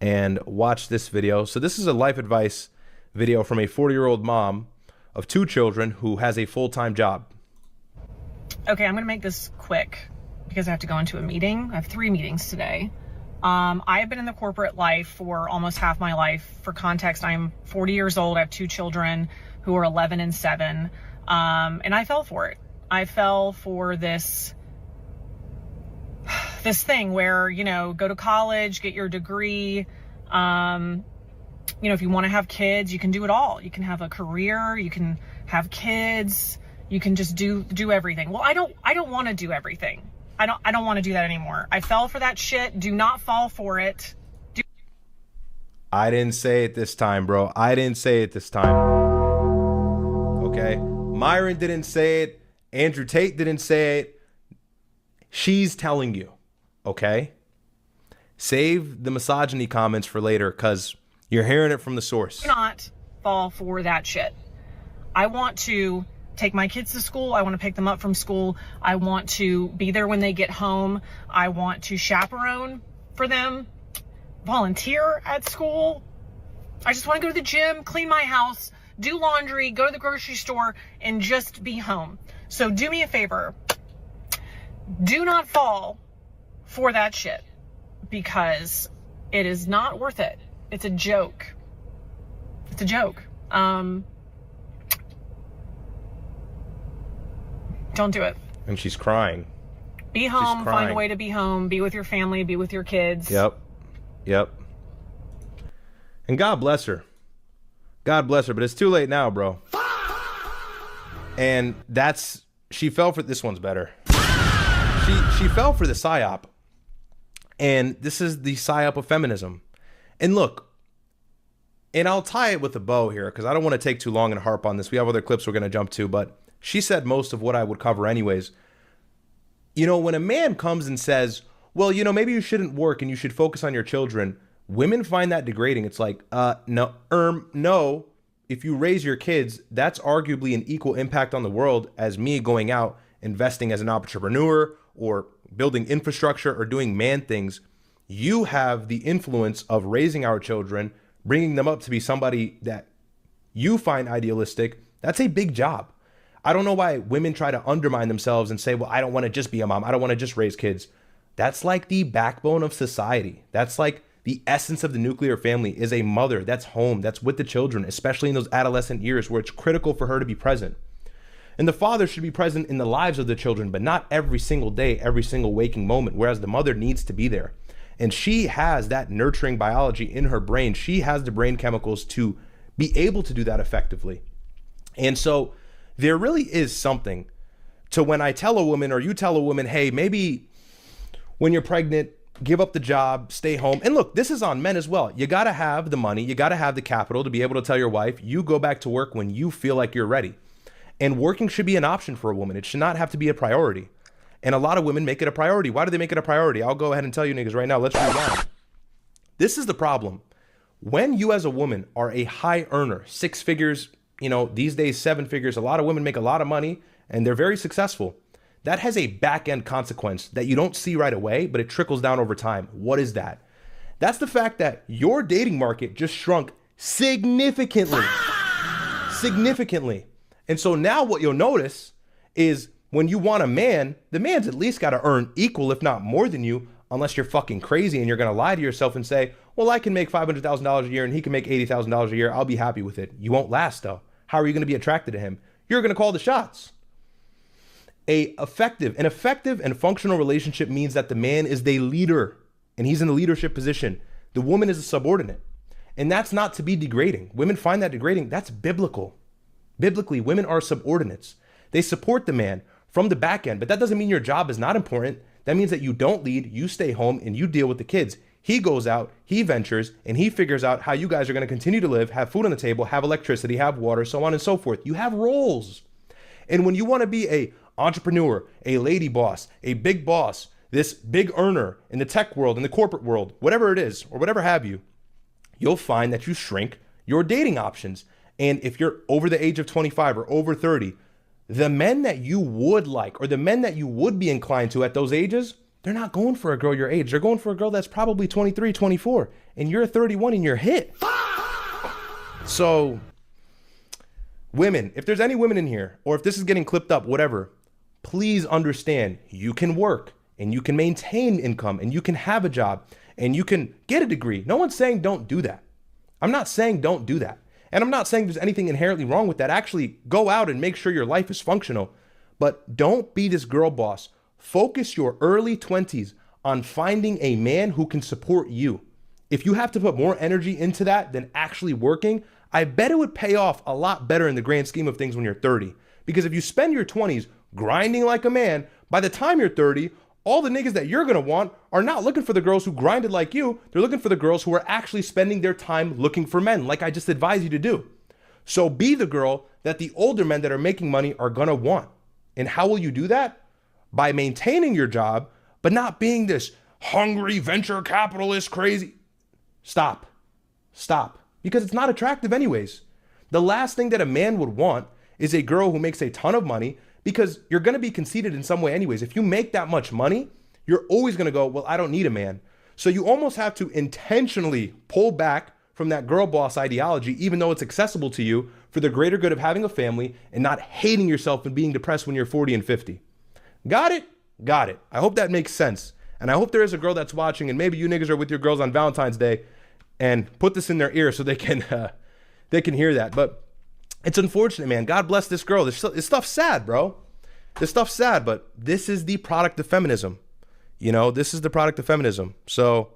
and watch this video. So this is a life advice video from a 40-year-old mom of 2 children who has a full-time job. Okay, I'm gonna make this quick because I have to go into a meeting. I have 3 meetings today. I have been in the corporate life for almost half my life. For context, I'm 40 years old. I have 2 children who are 11 and 7. And I fell for it. I fell for this thing where, you know, go to college, get your degree. You know, if you want to have kids, you can do it all. You can have a career, you can have kids, you can just do everything. Well, I don't want to do everything. I don't want to do that anymore. I fell for that shit. Do not fall for it. I didn't say it this time, bro. I didn't say it this time. Okay? Myron didn't say it. Andrew Tate didn't say it. She's telling you. Okay? Save the misogyny comments for later because you're hearing it from the source. Do not fall for that shit. I want to take my kids to school. I want to pick them up from school. I want to be there when they get home. I want to chaperone for them, volunteer at school. I just want to go to the gym, clean my house, do laundry, go to the grocery store, and just be home. So do me a favor. Do not fall for that shit because it is not worth it. It's a joke. It's a joke. Don't do it. And she's crying. Be home, find a way to be home, be with your family, be with your kids. Yep. And God bless her. God bless her, but it's too late now, bro. And she fell for, this one's better. She fell for the psyop. And this is the psyop of feminism. And look, and I'll tie it with a bow here because I don't want to take too long and harp on this. We have other clips we're going to jump to, but she said most of what I would cover anyways. You know, when a man comes and says, well, you know, maybe you shouldn't work and you should focus on your children, women find that degrading. It's like, no, if you raise your kids, that's arguably an equal impact on the world as me going out, investing as an entrepreneur or building infrastructure or doing man things. You have the influence of raising our children, bringing them up to be somebody that you find idealistic. That's a big job. I don't know why women try to undermine themselves and say, well, I don't want to just be a mom. I don't want to just raise kids. That's like the backbone of society. That's like the essence of the nuclear family is a mother. That's home. That's with the children, especially in those adolescent years where it's critical for her to be present. And the father should be present in the lives of the children, but not every single day, every single waking moment, whereas the mother needs to be there. And she has that nurturing biology in her brain. She has the brain chemicals to be able to do that effectively. And so there really is something to when I tell a woman or you tell a woman, hey, maybe when you're pregnant, give up the job, stay home. And look, this is on men as well. You got to have the money. You got to have the capital to be able to tell your wife, you go back to work when you feel like you're ready. And working should be an option for a woman. It should not have to be a priority. And a lot of women make it a priority. Why do they make it a priority? I'll go ahead and tell you niggas right now. Let's rewind. This is the problem. When you as a woman are a high earner, 6 figures, you know, these days 7 figures, a lot of women make a lot of money and they're very successful. That has a back end consequence that you don't see right away, but it trickles down over time. What is that? That's the fact that your dating market just shrunk significantly. Significantly. And so now what you'll notice is when you want a man, the man's at least got to earn equal, if not more than you, unless you're fucking crazy and you're going to lie to yourself and say, well, I can make $500,000 a year and he can make $80,000 a year. I'll be happy with it. You won't last though. How are you going to be attracted to him? You're going to call the shots. An effective and functional relationship means that the man is the leader and he's in the leadership position. The woman is a subordinate. And that's not to be degrading. Women find that degrading. That's biblical. Biblically, women are subordinates. They support the man from the back end, but that doesn't mean your job is not important. That means that you don't lead, you stay home and you deal with the kids. He goes out, he ventures, and he figures out how you guys are going to continue to live, have food on the table, have electricity, have water, so on and so forth. You have roles. And when you want to be a entrepreneur, a lady boss, a big boss, this big earner in the tech world, in the corporate world, whatever it is, or whatever have you, you'll find that you shrink your dating options. And if you're over the age of 25 or over 30, the men that you would like or the men that you would be inclined to at those ages they're not going for a girl your age. They're going for a girl that's probably 23, 24, and you're 31 and you're hit. So women, if there's any women in here, or if this is getting clipped up, whatever, please understand you can work and you can maintain income and you can have a job and you can get a degree. No one's saying don't do that. I'm not saying don't do that. And I'm not saying there's anything inherently wrong with that. Actually, go out and make sure your life is functional. But don't be this girl boss. Focus your early 20s on finding a man who can support you. If you have to put more energy into that than actually working, I bet it would pay off a lot better in the grand scheme of things when you're 30. Because if you spend your 20s grinding like a man, by the time you're 30, all the niggas that you're gonna want are not looking for the girls who grinded like you. They're looking for the girls who are actually spending their time looking for men, like I just advise you to do. So be the girl that the older men that are making money are gonna want. And how will you do that? By maintaining your job, but not being this hungry venture capitalist crazy. Stop. Because it's not attractive anyways. The last thing that a man would want is a girl who makes a ton of money, because you're going to be conceited in some way anyways. If you make that much money, you're always going to go, well, I don't need a man. So you almost have to intentionally pull back from that girl boss ideology, even though it's accessible to you, for the greater good of having a family and not hating yourself and being depressed when you're 40 and 50. Got it? Got it. I hope that makes sense. And I hope there is a girl that's watching, and maybe you niggas are with your girls on Valentine's Day, and put this in their ear so they can hear that. But it's unfortunate, man. God bless this girl. This stuff's sad, bro. This stuff's sad, but this is the product of feminism. You know, this is the product of feminism. So